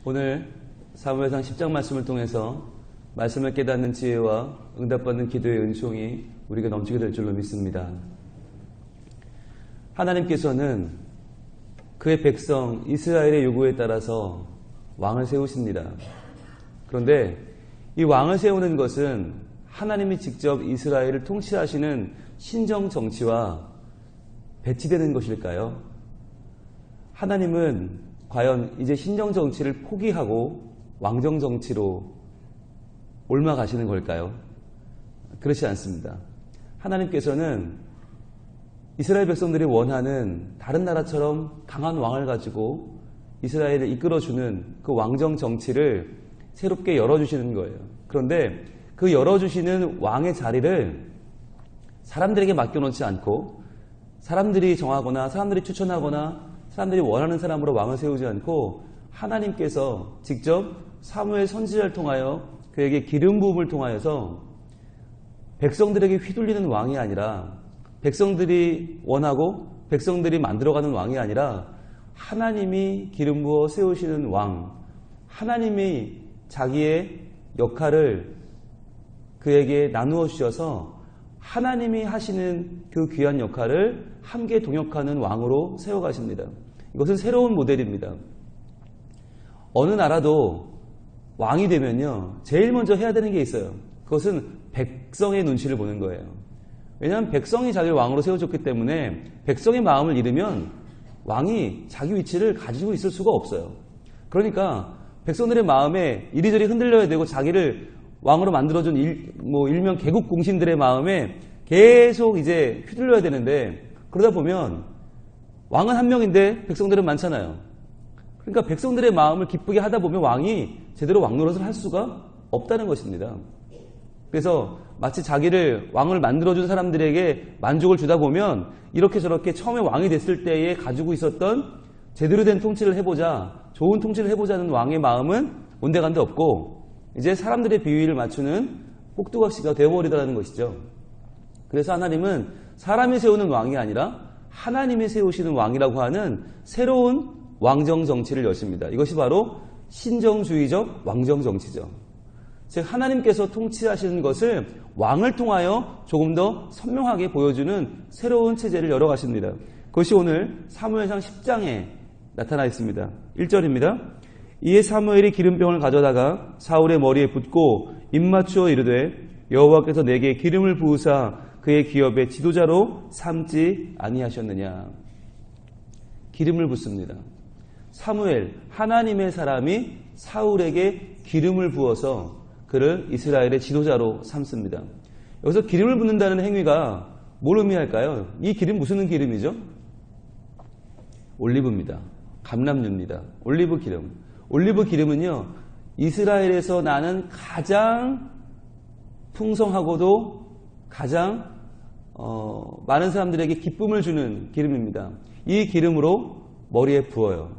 오늘 사무엘상 10장 말씀을 통해서 말씀을 깨닫는 지혜와 응답받는 기도의 은총이 우리가 넘치게 될 줄로 믿습니다. 하나님께서는 그의 백성 이스라엘의 요구에 따라서 왕을 세우십니다. 그런데 이 왕을 세우는 것은 하나님이 직접 이스라엘을 통치하시는 신정 정치와 배치되는 것일까요? 하나님은 과연 이제 신정 정치를 포기하고 왕정 정치로 옮아가시는 걸까요? 그렇지 않습니다. 하나님께서는 이스라엘 백성들이 원하는 다른 나라처럼 강한 왕을 가지고 이스라엘을 이끌어주는 그 왕정 정치를 새롭게 열어주시는 거예요. 그런데 그 열어주시는 왕의 자리를 사람들에게 맡겨놓지 않고 사람들이 정하거나 사람들이 추천하거나 사람들이 원하는 사람으로 왕을 세우지 않고 하나님께서 직접 사무엘 선지자를 통하여 그에게 기름 부음을 통하여서 백성들에게 휘둘리는 왕이 아니라 백성들이 원하고 백성들이 만들어가는 왕이 아니라 하나님이 기름 부어 세우시는 왕, 하나님이 자기의 역할을 그에게 나누어 주셔서 하나님이 하시는 그 귀한 역할을 함께 동역하는 왕으로 세워가십니다. 이것은 새로운 모델입니다. 어느 나라도 왕이 되면요, 제일 먼저 해야 되는 게 있어요. 그것은 백성의 눈치를 보는 거예요. 왜냐하면 백성이 자기를 왕으로 세워줬기 때문에 백성의 마음을 잃으면 왕이 자기 위치를 가지고 있을 수가 없어요. 그러니까 백성들의 마음에 이리저리 흔들려야 되고 자기를 왕으로 만들어준 일명 개국 공신들의 마음에 계속 이제 휘둘려야 되는데 그러다 보면 왕은 한 명인데 백성들은 많잖아요. 그러니까 백성들의 마음을 기쁘게 하다 보면 왕이 제대로 왕 노릇을 할 수가 없다는 것입니다. 그래서 마치 자기를 왕을 만들어준 사람들에게 만족을 주다 보면 이렇게 저렇게 처음에 왕이 됐을 때에 가지고 있었던 제대로 된 통치를 해보자, 좋은 통치를 해보자는 왕의 마음은 온데간데 없고 이제 사람들의 비위를 맞추는 꼭두각시가 되어버리더라는 것이죠. 그래서 하나님은 사람이 세우는 왕이 아니라 하나님이 세우시는 왕이라고 하는 새로운 왕정 정치를 여십니다. 이것이 바로 신정주의적 왕정 정치죠. 즉 하나님께서 통치하시는 것을 왕을 통하여 조금 더 선명하게 보여주는 새로운 체제를 열어가십니다. 그것이 오늘 사무엘상 10장에 나타나 있습니다. 1절입니다. 이에 사무엘이 기름병을 가져다가 사울의 머리에 붓고 입맞추어 이르되 여호와께서 내게 기름을 부으사 그의 기업의 지도자로 삼지 아니하셨느냐. 기름을 붓습니다. 사무엘, 하나님의 사람이 사울에게 기름을 부어서 그를 이스라엘의 지도자로 삼습니다. 여기서 기름을 붓는다는 행위가 뭘 의미할까요? 이 기름 무슨 기름이죠? 올리브입니다. 감람유입니다. 올리브 기름. 올리브 기름은요, 이스라엘에서 나는 가장 풍성하고도 가장 많은 사람들에게 기쁨을 주는 기름입니다. 이 기름으로 머리에 부어요.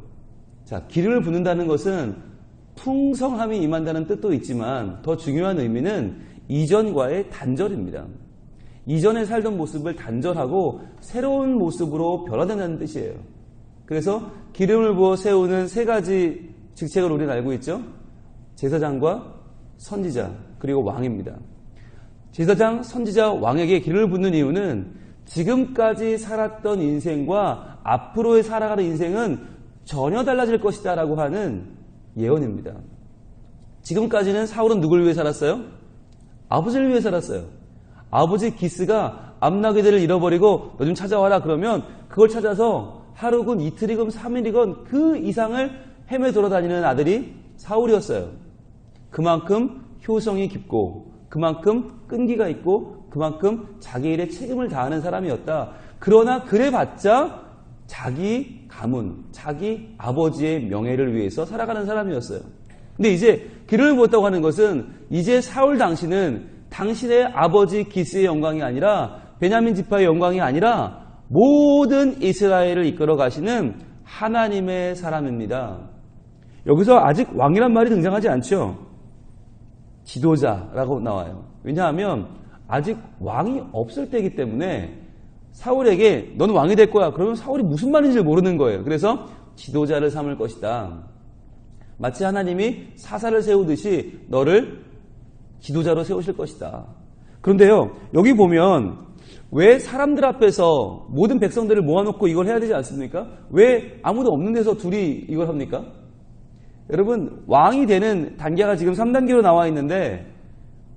자, 기름을 붓는다는 것은 풍성함이 임한다는 뜻도 있지만 더 중요한 의미는 이전과의 단절입니다. 이전에 살던 모습을 단절하고 새로운 모습으로 변화된다는 뜻이에요. 그래서 기름을 부어 세우는 세 가지 직책을 우리는 알고 있죠. 제사장과 선지자 그리고 왕입니다. 제사장, 선지자, 왕에게 기름을 붓는 이유는 지금까지 살았던 인생과 앞으로의 살아가는 인생은 전혀 달라질 것이다 라고 하는 예언입니다. 지금까지는 사울은 누굴 위해 살았어요? 아버지를 위해 살았어요. 아버지 기스가 암나귀들을 잃어버리고 너 좀 찾아와라 그러면 그걸 찾아서 하루건 이틀이건 3일이건 그 이상을 헤매 돌아다니는 아들이 사울이었어요. 그만큼 효성이 깊고 그만큼 끈기가 있고 그만큼 자기 일에 책임을 다하는 사람이었다. 그러나 그래봤자 자기 가문, 자기 아버지의 명예를 위해서 살아가는 사람이었어요. 근데 이제 기름을 부었다고 하는 것은 이제 사울 당신은 당신의 아버지 기스의 영광이 아니라 베냐민 지파의 영광이 아니라 모든 이스라엘을 이끌어 가시는 하나님의 사람입니다. 여기서 아직 왕이란 말이 등장하지 않죠. 지도자라고 나와요. 왜냐하면 아직 왕이 없을 때이기 때문에 사울에게 너는 왕이 될 거야. 그러면 사울이 무슨 말인지 모르는 거예요. 그래서 지도자를 삼을 것이다. 마치 하나님이 사사를 세우듯이 너를 지도자로 세우실 것이다. 그런데요, 여기 보면 왜 사람들 앞에서 모든 백성들을 모아놓고 이걸 해야 되지 않습니까? 왜 아무도 없는 데서 둘이 이걸 합니까? 여러분, 왕이 되는 단계가 지금 3단계로 나와 있는데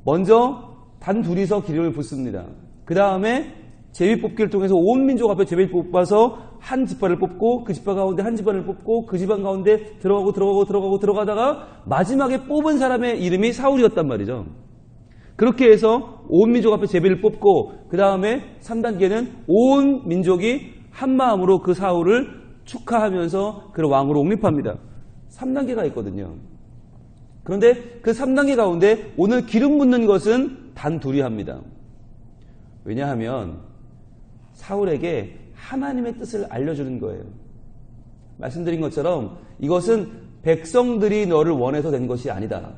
먼저 단 둘이서 기름을 붓습니다. 그 다음에 제비뽑기를 통해서 온 민족 앞에 제비 뽑아서 한 지파를 뽑고 그 지파 가운데 한 집안을 뽑고 그 집안 가운데 들어가다가 마지막에 뽑은 사람의 이름이 사울이었단 말이죠. 그렇게 해서 온 민족 앞에 제비를 뽑고 그 다음에 3단계는 온 민족이 한 마음으로 그 사울을 축하하면서 그를 왕으로 옹립합니다. 3단계가 있거든요. 그런데 그 3단계 가운데 오늘 기름 붓는 것은 단 둘이 합니다. 왜냐하면 사울에게 하나님의 뜻을 알려주는 거예요. 말씀드린 것처럼 이것은 백성들이 너를 원해서 된 것이 아니다.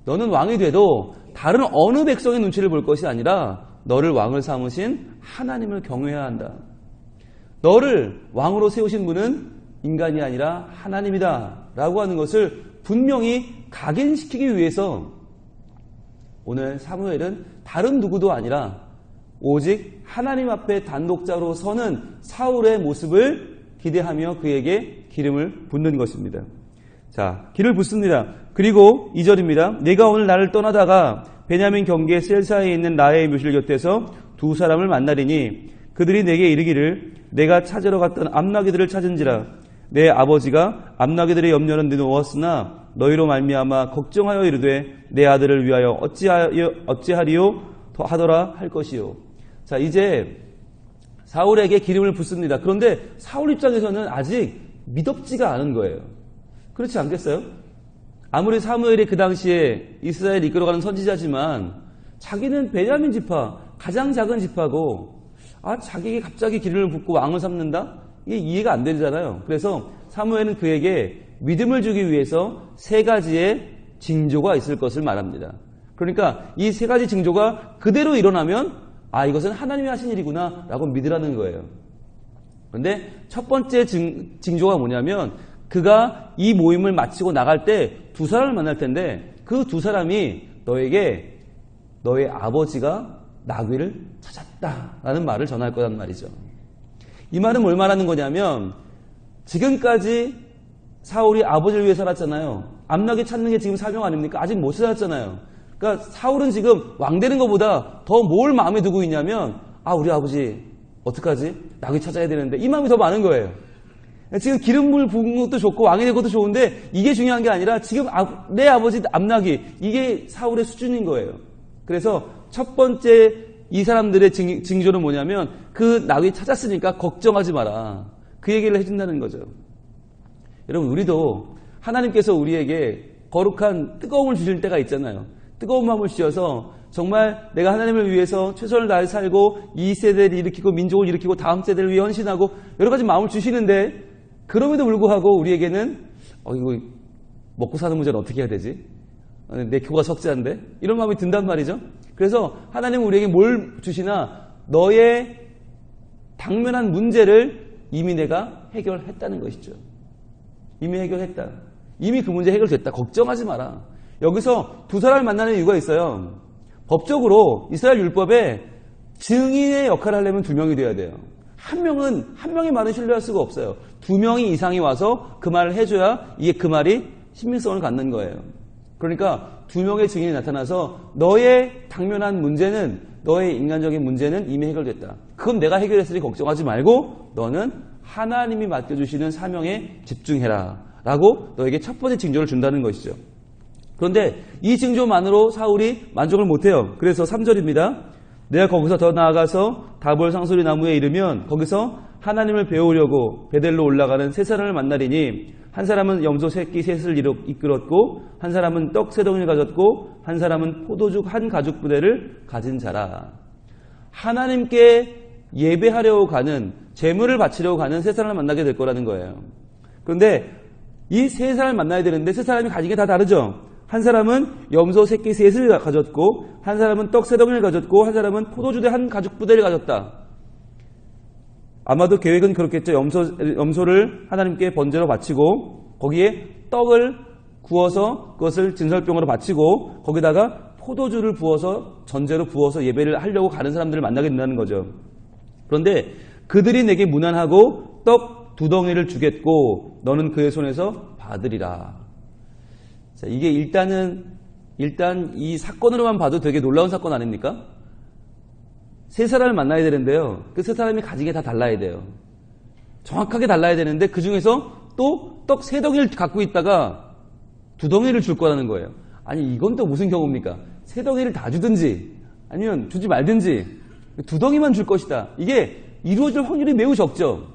너는 왕이 돼도 다른 어느 백성의 눈치를 볼 것이 아니라 너를 왕을 삼으신 하나님을 경외해야 한다. 너를 왕으로 세우신 분은 인간이 아니라 하나님이다 라고 하는 것을 분명히 각인시키기 위해서 오늘 사무엘은 다른 누구도 아니라 오직 하나님 앞에 단독자로 서는 사울의 모습을 기대하며 그에게 기름을 붓는 것입니다. 자, 기름을 붓습니다. 그리고 2절입니다. 내가 오늘 나를 떠나다가 베냐민 경계 셀사에 있는 나의 묘실 곁에서 두 사람을 만나리니 그들이 내게 이르기를 내가 찾으러 갔던 암나귀들을 찾은지라 내 아버지가 암나귀들의 염려는 내놓았으나 너희로 말미암아 걱정하여 이르되 내 아들을 위하여 어찌하리요 하더라 할 것이요. 자, 이제 사울에게 기름을 붓습니다. 그런데 사울 입장에서는 아직 미덥지가 않은 거예요. 그렇지 않겠어요? 아무리 사무엘이 그 당시에 이스라엘을 이끌어가는 선지자지만 자기는 베냐민 지파, 가장 작은 지파고 자기에게 갑자기 기름을 붓고 왕을 삼는다? 이게 이해가 안 되잖아요. 그래서 사무엘은 그에게 믿음을 주기 위해서 세 가지의 징조가 있을 것을 말합니다. 그러니까 이 세 가지 징조가 그대로 일어나면 이것은 하나님이 하신 일이구나 라고 믿으라는 거예요. 그런데 첫 번째 징조가 뭐냐면 그가 이 모임을 마치고 나갈 때 두 사람을 만날 텐데 그 두 사람이 너에게 너의 아버지가 나귀를 찾았다라는 말을 전할 거란 말이죠. 이 말은 뭘 말하는 거냐면 지금까지 사울이 아버지를 위해 살았잖아요. 암나귀 찾는 게 지금 사명 아닙니까? 아직 못 찾았잖아요. 그러니까 사울은 지금 왕 되는 것보다 더 뭘 마음에 두고 있냐면 우리 아버지 어떡하지? 나귀 찾아야 되는데 이 마음이 더 많은 거예요. 지금 기름물 부은 것도 좋고 왕이 된 것도 좋은데 이게 중요한 게 아니라 지금 내 아버지 암나귀 이게 사울의 수준인 거예요. 그래서 첫 번째 이 사람들의 징조는 뭐냐면 그 나귀 찾았으니까 걱정하지 마라. 그 얘기를 해준다는 거죠. 여러분 우리도 하나님께서 우리에게 거룩한 뜨거움을 주실 때가 있잖아요. 뜨거운 마음을 주셔서 정말 내가 하나님을 위해서 최선을 다해 살고 이 세대를 일으키고 민족을 일으키고 다음 세대를 위해 헌신하고 여러 가지 마음을 주시는데 그럼에도 불구하고 우리에게는 이거 먹고 사는 문제는 어떻게 해야 되지? 내 교가 석자인데? 이런 마음이 든단 말이죠. 그래서 하나님은 우리에게 뭘 주시나 너의 당면한 문제를 이미 내가 해결했다는 것이죠. 이미 해결했다. 이미 그 문제 해결됐다. 걱정하지 마라. 여기서 두 사람을 만나는 이유가 있어요. 법적으로 이스라엘 율법에 증인의 역할을 하려면 두 명이 돼야 돼요. 한 명의 말은 신뢰할 수가 없어요. 두 명이 이상이 와서 그 말을 해줘야 이게 그 말이 신빙성을 갖는 거예요. 그러니까 두 명의 증인이 나타나서 너의 당면한 문제는 너의 인간적인 문제는 이미 해결됐다. 그건 내가 해결했으니 걱정하지 말고 너는 하나님이 맡겨주시는 사명에 집중해라 라고 너에게 첫 번째 징조를 준다는 것이죠. 그런데 이 징조만으로 사울이 만족을 못해요. 그래서 3절입니다. 내가 거기서 더 나아가서 다볼 상소리 나무에 이르면 거기서 하나님을 배우려고 베델로 올라가는 세 사람을 만나리니 한 사람은 염소 새끼 셋을 이끌었고 한 사람은 떡 세 덩이를 가졌고 한 사람은 포도죽 한 가죽 부대를 가진 자라. 하나님께 예배하려고 가는 제물을 바치려고 가는 세 사람을 만나게 될 거라는 거예요. 그런데 이 세 사람을 만나야 되는데 세 사람이 가진 게 다 다르죠. 한 사람은 염소 새끼 셋을 가졌고 한 사람은 떡 세 덩이를 가졌고 한 사람은 포도주대 한 가죽 부대를 가졌다. 아마도 계획은 그렇겠죠. 염소를 하나님께 번제로 바치고 거기에 떡을 구워서 그것을 진설병으로 바치고 거기다가 포도주를 부어서 전제로 부어서 예배를 하려고 가는 사람들을 만나게 된다는 거죠. 그런데 그들이 내게 무난하고 떡 2덩이를 주겠고 너는 그의 손에서 받으리라. 자, 이게 일단 이 사건으로만 봐도 되게 놀라운 사건 아닙니까? 세 사람을 만나야 되는데요. 그 세 사람이 가진 게 다 달라야 돼요. 정확하게 달라야 되는데 그 중에서 또 떡 3덩이를 갖고 있다가 2덩이를 줄 거라는 거예요. 아니 이건 또 무슨 경우입니까? 3덩이를 다 주든지 아니면 주지 말든지 2덩이만 줄 것이다. 이게 이루어질 확률이 매우 적죠.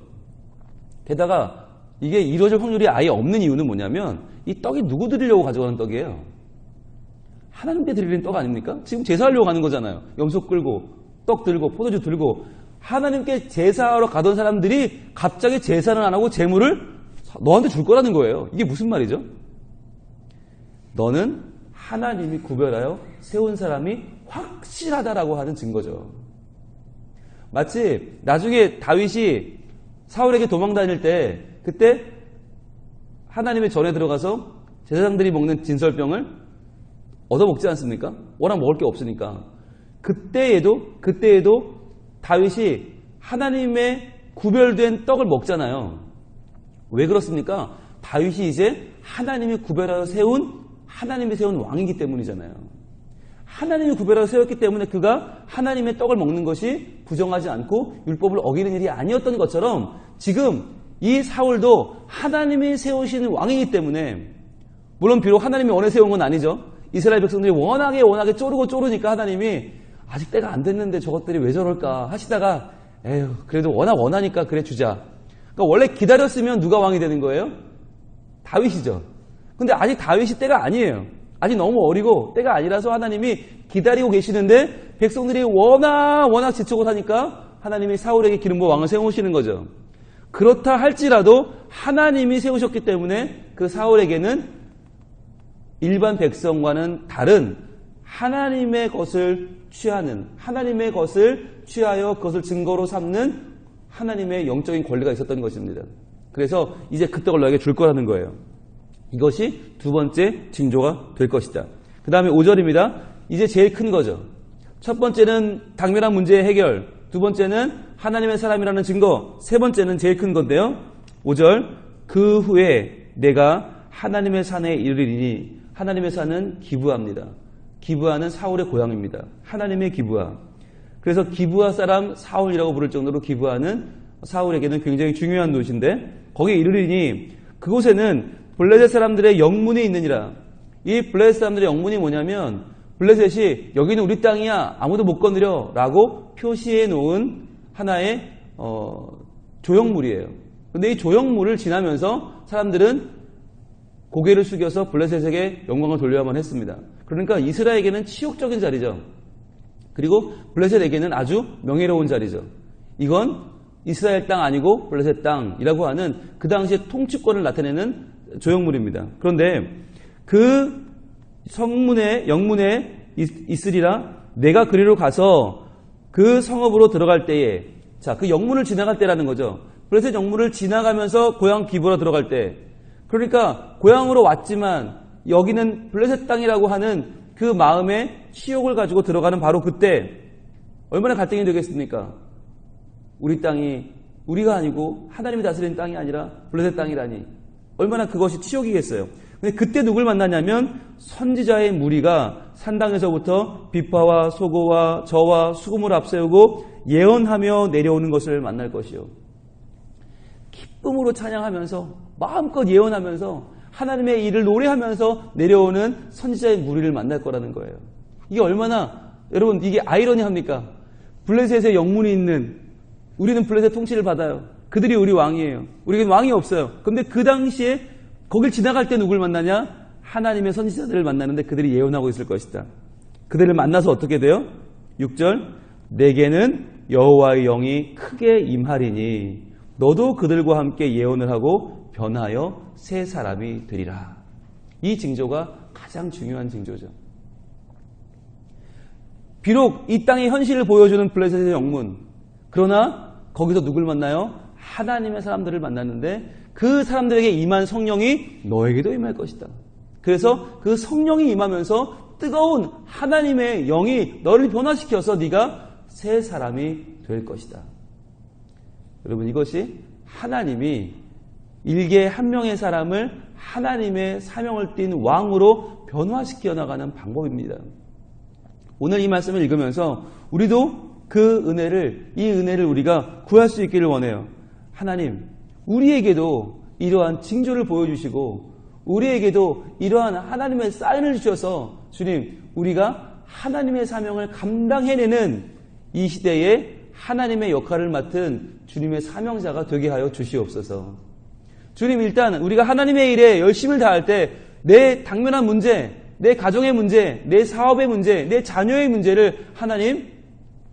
게다가 이게 이루어질 확률이 아예 없는 이유는 뭐냐면 이 떡이 누구 드리려고 가져가는 떡이에요? 하나님께 드리는 떡 아닙니까? 지금 제사하려고 가는 거잖아요. 염소 끌고 떡 들고 포도주 들고 하나님께 제사하러 가던 사람들이 갑자기 제사는 안 하고 제물을 너한테 줄 거라는 거예요. 이게 무슨 말이죠? 너는 하나님이 구별하여 세운 사람이 확실하다라고 하는 증거죠. 마치 나중에 다윗이 사울에게 도망 다닐 때 그때 하나님의 전에 들어가서 제사장들이 먹는 진설병을 얻어먹지 않습니까? 워낙 먹을 게 없으니까. 그때에도 다윗이 하나님의 구별된 떡을 먹잖아요. 왜 그렇습니까? 다윗이 이제 하나님이 구별하여 하나님이 세운 왕이기 때문이잖아요. 하나님이 구별하여 세웠기 때문에 그가 하나님의 떡을 먹는 것이 부정하지 않고 율법을 어기는 일이 아니었던 것처럼 지금 이 사울도 하나님이 세우신 왕이기 때문에 물론 비록 하나님이 원해 세운 건 아니죠. 이스라엘 백성들이 워낙에 쪼르니까 하나님이 아직 때가 안 됐는데 저것들이 왜 저럴까 하시다가 에휴 그래도 워낙 원하니까 그래 주자. 그러니까 원래 기다렸으면 누가 왕이 되는 거예요? 다윗이죠. 근데 아직 다윗이 때가 아니에요. 아직 너무 어리고 때가 아니라서 하나님이 기다리고 계시는데 백성들이 워낙 지치고 사니까 하나님이 사울에게 기름 부어 왕을 세우시는 거죠. 그렇다 할지라도 하나님이 세우셨기 때문에 그 사울에게는 일반 백성과는 다른 하나님의 것을 하나님의 것을 취하여 그것을 증거로 삼는 하나님의 영적인 권리가 있었던 것입니다. 그래서 이제 그 떡을 너에게 줄 거라는 거예요. 이것이 두 번째 징조가 될 것이다. 그 다음에 5절입니다. 이제 제일 큰 거죠. 첫 번째는 당면한 문제의 해결, 두 번째는 하나님의 사람이라는 증거, 세 번째는 제일 큰 건데요. 5절 그 후에 내가 하나님의 산에 이르리니 하나님의 산은 기브아입니다. 기브아는 사울의 고향입니다. 하나님의 기브아. 그래서 기브아 사람 사울이라고 부를 정도로 기브아는 사울에게는 굉장히 중요한 도시인데 거기에 이르리니 그곳에는 블레셋 사람들의 영문이 있느니라. 이 블레셋 사람들의 영문이 뭐냐면 블레셋이 여기는 우리 땅이야 아무도 못 건드려 라고 표시해 놓은 하나의 조형물이에요. 그런데 이 조형물을 지나면서 사람들은 고개를 숙여서 블레셋에게 영광을 돌려야만 했습니다. 그러니까 이스라엘에게는 치욕적인 자리죠. 그리고 블레셋에게는 아주 명예로운 자리죠. 이건 이스라엘 땅 아니고 블레셋 땅이라고 하는 그 당시의 통치권을 나타내는 조형물입니다. 그런데 그 영문에 있으리라 내가 그리로 가서 그 성읍으로 들어갈 때에 자, 그 영문을 지나갈 때라는 거죠. 블레셋 영문을 지나가면서 고향 기브로 들어갈 때 그러니까 고향으로 왔지만 여기는 블레셋 땅이라고 하는 그 마음의 치욕을 가지고 들어가는 바로 그때 얼마나 갈등이 되겠습니까? 우리 땅이 우리가 아니고 하나님이 다스리는 땅이 아니라 블레셋 땅이라니 얼마나 그것이 치욕이겠어요. 근데 그때 누굴 만나냐면 선지자의 무리가 산당에서부터 비파와 소고와 저와 수금을 앞세우고 예언하며 내려오는 것을 만날 것이요. 기쁨으로 찬양하면서 마음껏 예언하면서 하나님의 일을 노래하면서 내려오는 선지자의 무리를 만날 거라는 거예요. 이게 얼마나 여러분 이게 아이러니합니까? 블레셋의 영문이 있는 우리는 블레셋 통치를 받아요. 그들이 우리 왕이에요. 우리에게는 왕이 없어요. 그런데 그 당시에 거길 지나갈 때 누굴 만나냐? 하나님의 선지자들을 만나는데 그들이 예언하고 있을 것이다. 그들을 만나서 어떻게 돼요? 6절 내게는 여호와의 영이 크게 임하리니 너도 그들과 함께 예언을 하고 변하여 새 사람이 되리라. 이 징조가 가장 중요한 징조죠. 비록 이 땅의 현실을 보여주는 블레셋의 영문, 그러나 거기서 누굴 만나요? 하나님의 사람들을 만났는데 그 사람들에게 임한 성령이 너에게도 임할 것이다. 그래서 그 성령이 임하면서 뜨거운 하나님의 영이 너를 변화시켜서 네가 새 사람이 될 것이다. 여러분, 이것이 하나님이 일개 한 명의 사람을 하나님의 사명을 띤 왕으로 변화시켜 나가는 방법입니다. 오늘 이 말씀을 읽으면서 우리도 이 은혜를 우리가 구할 수 있기를 원해요. 하나님, 우리에게도 이러한 징조를 보여주시고 우리에게도 이러한 하나님의 사인을 주셔서 주님, 우리가 하나님의 사명을 감당해내는 이 시대에 하나님의 역할을 맡은 주님의 사명자가 되게 하여 주시옵소서. 주님, 일단 우리가 하나님의 일에 열심을 다할 때 내 당면한 문제, 내 가정의 문제, 내 사업의 문제, 내 자녀의 문제를 하나님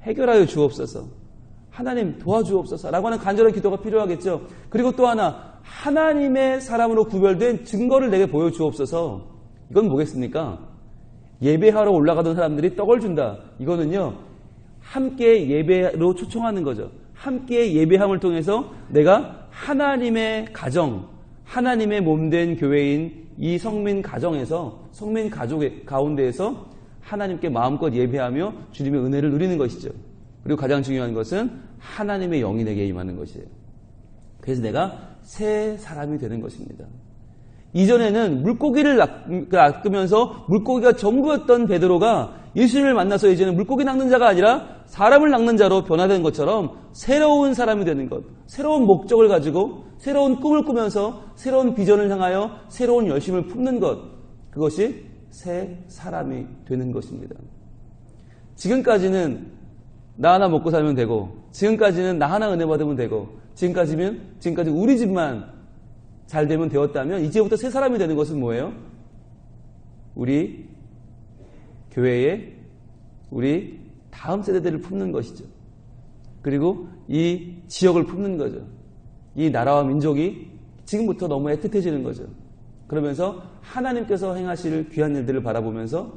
해결하여 주옵소서. 하나님 도와주옵소서 라고 하는 간절한 기도가 필요하겠죠. 그리고 또 하나, 하나님의 사람으로 구별된 증거를 내게 보여주옵소서. 이건 뭐겠습니까? 예배하러 올라가던 사람들이 떡을 준다. 이거는요, 함께 예배로 초청하는 거죠. 함께 예배함을 통해서 내가 하나님의 가정, 하나님의 몸된 교회인 이 성민 가정에서, 성민 가족 가운데에서 하나님께 마음껏 예배하며 주님의 은혜를 누리는 것이죠. 그리고 가장 중요한 것은 하나님의 영이 내게 임하는 것이에요. 그래서 내가 새 사람이 되는 것입니다. 이전에는 물고기를 낚으면서 물고기가 전부였던 베드로가 예수님을 만나서 이제는 물고기 낚는 자가 아니라 사람을 낚는 자로 변화된 것처럼 새로운 사람이 되는 것, 새로운 목적을 가지고 새로운 꿈을 꾸면서 새로운 비전을 향하여 새로운 열심을 품는 것, 그것이 새 사람이 되는 것입니다. 지금까지는 나 하나 먹고 살면 되고, 지금까지는 나 하나 은혜 받으면 되고, 지금까지 우리 집만 잘 되면 되었다면 이제부터 새 사람이 되는 것은 뭐예요? 우리 교회에 우리 다음 세대들을 품는 것이죠. 그리고 이 지역을 품는 거죠. 이 나라와 민족이 지금부터 너무 애틋해지는 거죠. 그러면서 하나님께서 행하실 귀한 일들을 바라보면서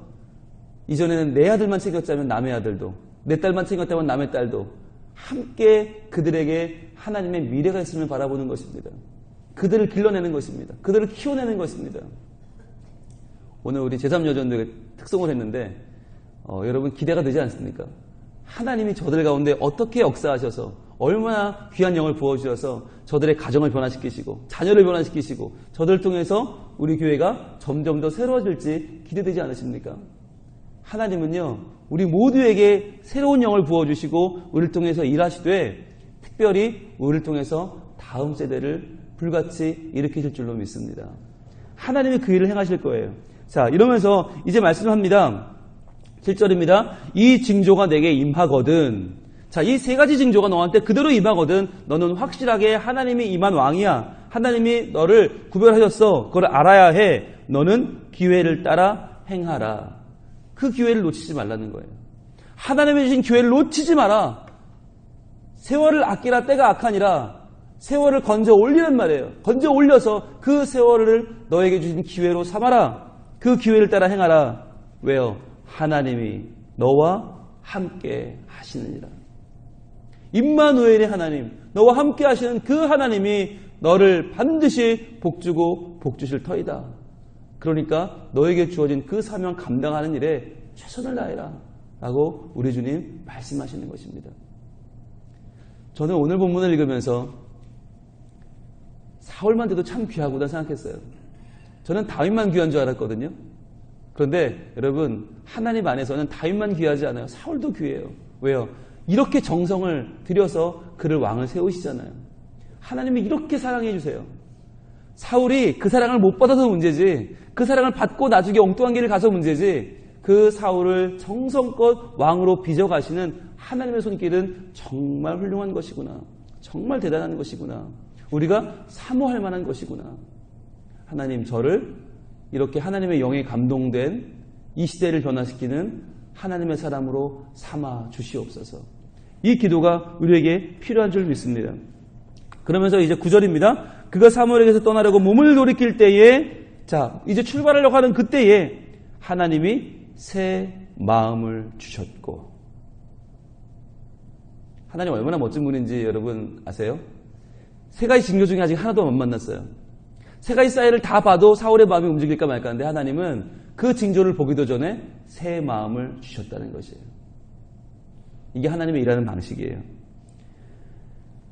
이전에는 내 아들만 챙겼자면 남의 아들도, 내 딸만 챙겼다면 남의 딸도 함께 그들에게 하나님의 미래가 있음을 바라보는 것입니다. 그들을 길러내는 것입니다. 그들을 키워내는 것입니다. 오늘 우리 제3여전도의 특송을 했는데 여러분 기대가 되지 않습니까? 하나님이 저들 가운데 어떻게 역사하셔서 얼마나 귀한 영을 부어주셔서 저들의 가정을 변화시키시고 자녀를 변화시키시고 저들을 통해서 우리 교회가 점점 더 새로워질지 기대되지 않으십니까? 하나님은요, 우리 모두에게 새로운 영을 부어주시고 우리를 통해서 일하시되 특별히 우리를 통해서 다음 세대를 불같이 일으키실 줄로 믿습니다. 하나님이 그 일을 행하실 거예요. 자, 이러면서 이제 말씀을 합니다. 7절입니다. 이 징조가 내게 임하거든. 자, 이 세 가지 징조가 너한테 그대로 임하거든. 너는 확실하게 하나님이 임한 왕이야. 하나님이 너를 구별하셨어. 그걸 알아야 해. 너는 기회를 따라 행하라. 그 기회를 놓치지 말라는 거예요. 하나님이 주신 기회를 놓치지 마라. 세월을 아끼라 때가 악하니라. 세월을 건져 올리는 말이에요. 건져 올려서 그 세월을 너에게 주신 기회로 삼아라. 그 기회를 따라 행하라. 왜요? 하나님이 너와 함께 하시느니라. 임마누엘의 하나님, 너와 함께 하시는 그 하나님이 너를 반드시 복주고 복주실 터이다. 그러니까 너에게 주어진 그 사명 감당하는 일에 최선을 다해라 라고 우리 주님 말씀하시는 것입니다. 저는 오늘 본문을 읽으면서 사울만 돼도 참 귀하구나 생각했어요. 저는 다윗만 귀한 줄 알았거든요. 그런데 여러분, 하나님 안에서는 다윗만 귀하지 않아요. 사울도 귀해요. 왜요? 이렇게 정성을 들여서 그를 왕을 세우시잖아요. 하나님이 이렇게 사랑해 주세요. 사울이 그 사랑을 못 받아서 문제지, 그 사랑을 받고 나중에 엉뚱한 길을 가서 문제지, 그 사울을 정성껏 왕으로 빚어가시는 하나님의 손길은 정말 훌륭한 것이구나. 정말 대단한 것이구나. 우리가 사모할 만한 것이구나. 하나님, 저를 이렇게 하나님의 영에 감동된 이 시대를 변화시키는 하나님의 사람으로 삼아 주시옵소서. 이 기도가 우리에게 필요한 줄 믿습니다. 그러면서 이제 9절입니다. 그가 사무엘에게서 떠나려고 몸을 돌이킬 때에, 자, 이제 출발하려고 하는 그때에 하나님이 새 마음을 주셨고. 하나님 얼마나 멋진 분인지 여러분 아세요? 세 가지 징조 중에 아직 하나도 못 만났어요. 세 가지 사인을 다 봐도 사울의 마음이 움직일까 말까 하는데 하나님은 그 징조를 보기도 전에 새 마음을 주셨다는 것이에요. 이게 하나님의 일하는 방식이에요.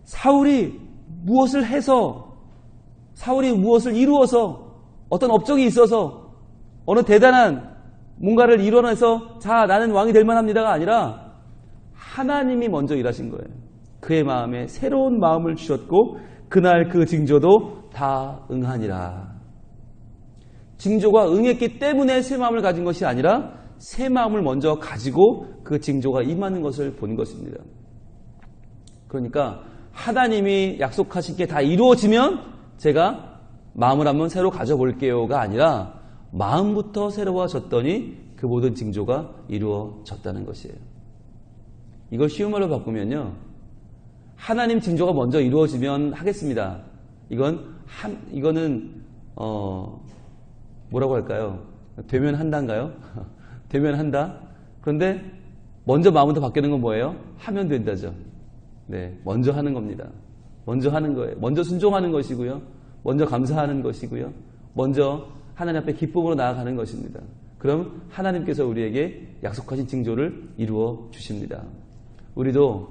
사울이 무엇을 해서, 사울이 무엇을 이루어서, 어떤 업적이 있어서 어느 대단한 뭔가를 이뤄내서 자 나는 왕이 될 만합니다가 아니라 하나님이 먼저 일하신 거예요. 그의 마음에 새로운 마음을 주셨고 그날 그 징조도 다 응하니라. 징조가 응했기 때문에 새 마음을 가진 것이 아니라 새 마음을 먼저 가지고 그 징조가 임하는 것을 본 것입니다. 그러니까 하나님이 약속하신 게 다 이루어지면 제가 마음을 한번 새로 가져볼게요가 아니라 마음부터 새로워졌더니 그 모든 징조가 이루어졌다는 것이에요. 이걸 쉬운 말로 바꾸면요, 하나님 징조가 먼저 이루어지면 하겠습니다. 이거는 뭐라고 할까요? 되면 한다인가요? 되면 한다. 그런데 먼저 마음부터 바뀌는 건 뭐예요? 하면 된다죠. 네, 먼저 하는 겁니다. 먼저 하는 거예요. 먼저 순종하는 것이고요. 먼저 감사하는 것이고요. 먼저 하나님 앞에 기쁨으로 나아가는 것입니다. 그럼 하나님께서 우리에게 약속하신 징조를 이루어 주십니다. 우리도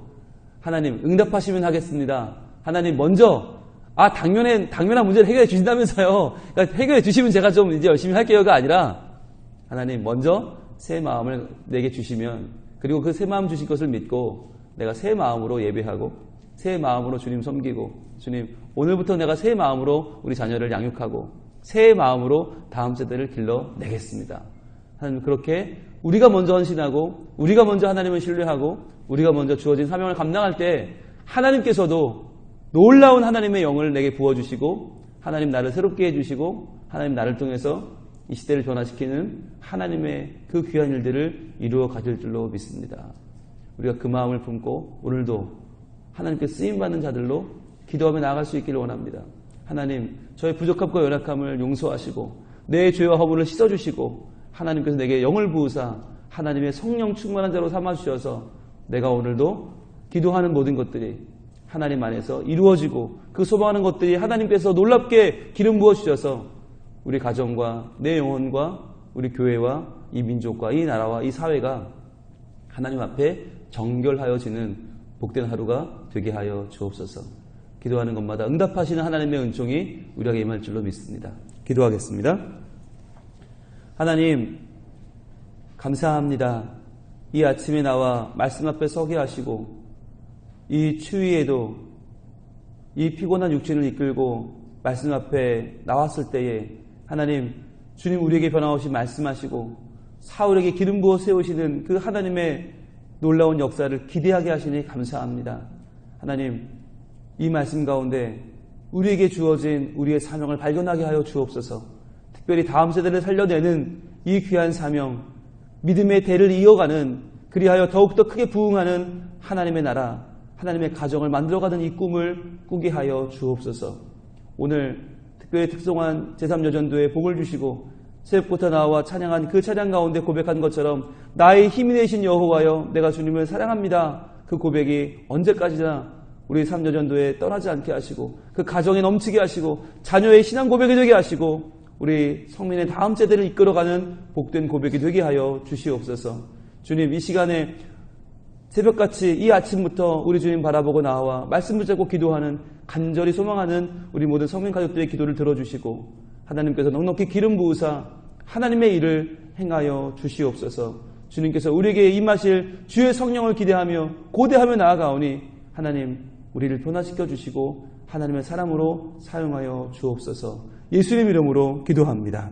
하나님 응답하시면 하겠습니다. 하나님 먼저 당연한 문제를 해결해 주신다면서요. 그러니까 해결해 주시면 제가 좀 이제 열심히 할게요가 아니라 하나님 먼저 새 마음을 내게 주시면, 그리고 그 새 마음 주실 것을 믿고 내가 새 마음으로 예배하고 새 마음으로 주님 섬기고, 주님 오늘부터 내가 새 마음으로 우리 자녀를 양육하고 새 마음으로 다음 세대를 길러내겠습니다. 하나님 그렇게 우리가 먼저 헌신하고 우리가 먼저 하나님을 신뢰하고 우리가 먼저 주어진 사명을 감당할 때 하나님께서도 놀라운 하나님의 영을 내게 부어주시고 하나님 나를 새롭게 해주시고 하나님 나를 통해서 이 시대를 변화시키는 하나님의 그 귀한 일들을 이루어 가질 줄로 믿습니다. 우리가 그 마음을 품고 오늘도 하나님께 쓰임받는 자들로 기도하며 나아갈 수 있기를 원합니다. 하나님 저의 부족함과 연약함을 용서하시고 내 죄와 허물을 씻어주시고 하나님께서 내게 영을 부으사 하나님의 성령 충만한 자로 삼아주셔서 내가 오늘도 기도하는 모든 것들이 하나님 안에서 이루어지고 그 소망하는 것들이 하나님께서 놀랍게 기름 부어주셔서 우리 가정과 내 영혼과 우리 교회와 이 민족과 이 나라와 이 사회가 하나님 앞에 정결하여지는 복된 하루가 되게 하여 주옵소서. 기도하는 것마다 응답하시는 하나님의 은총이 우리에게 임할 줄로 믿습니다. 기도하겠습니다. 하나님 감사합니다. 이 아침에 나와 말씀 앞에 서게 하시고 이 추위에도 이 피곤한 육신을 이끌고 말씀 앞에 나왔을 때에 하나님 주님 우리에게 변함없이 말씀하시고 사울에게 기름 부어 세우시는 그 하나님의 놀라운 역사를 기대하게 하시니 감사합니다. 하나님 이 말씀 가운데 우리에게 주어진 우리의 사명을 발견하게 하여 주옵소서. 특별히 다음 세대를 살려내는 이 귀한 사명, 믿음의 대를 이어가는, 그리하여 더욱더 크게 부흥하는 하나님의 나라, 하나님의 가정을 만들어가는 이 꿈을 꾸게 하여 주옵소서. 오늘 특별히 특송한 제3여전도에 복을 주시고 새벽부터 나와 찬양한 그 찬양 가운데 고백한 것처럼 나의 힘이 되신 여호와여 내가 주님을 사랑합니다. 그 고백이 언제까지나 우리 3여전도에 떠나지 않게 하시고 그 가정에 넘치게 하시고 자녀의 신앙 고백이 되게 하시고 우리 성민의 다음 세대를 이끌어가는 복된 고백이 되게 하여 주시옵소서. 주님 이 시간에 새벽같이 이 아침부터 우리 주님 바라보고 나와 말씀 붙잡고 기도하는 간절히 소망하는 우리 모든 성민 가족들의 기도를 들어주시고 하나님께서 넉넉히 기름 부으사 하나님의 일을 행하여 주시옵소서. 주님께서 우리에게 임하실 주의 성령을 기대하며 고대하며 나아가오니 하나님 우리를 변화시켜 주시고 하나님의 사람으로 사용하여 주옵소서. 예수님 이름으로 기도합니다.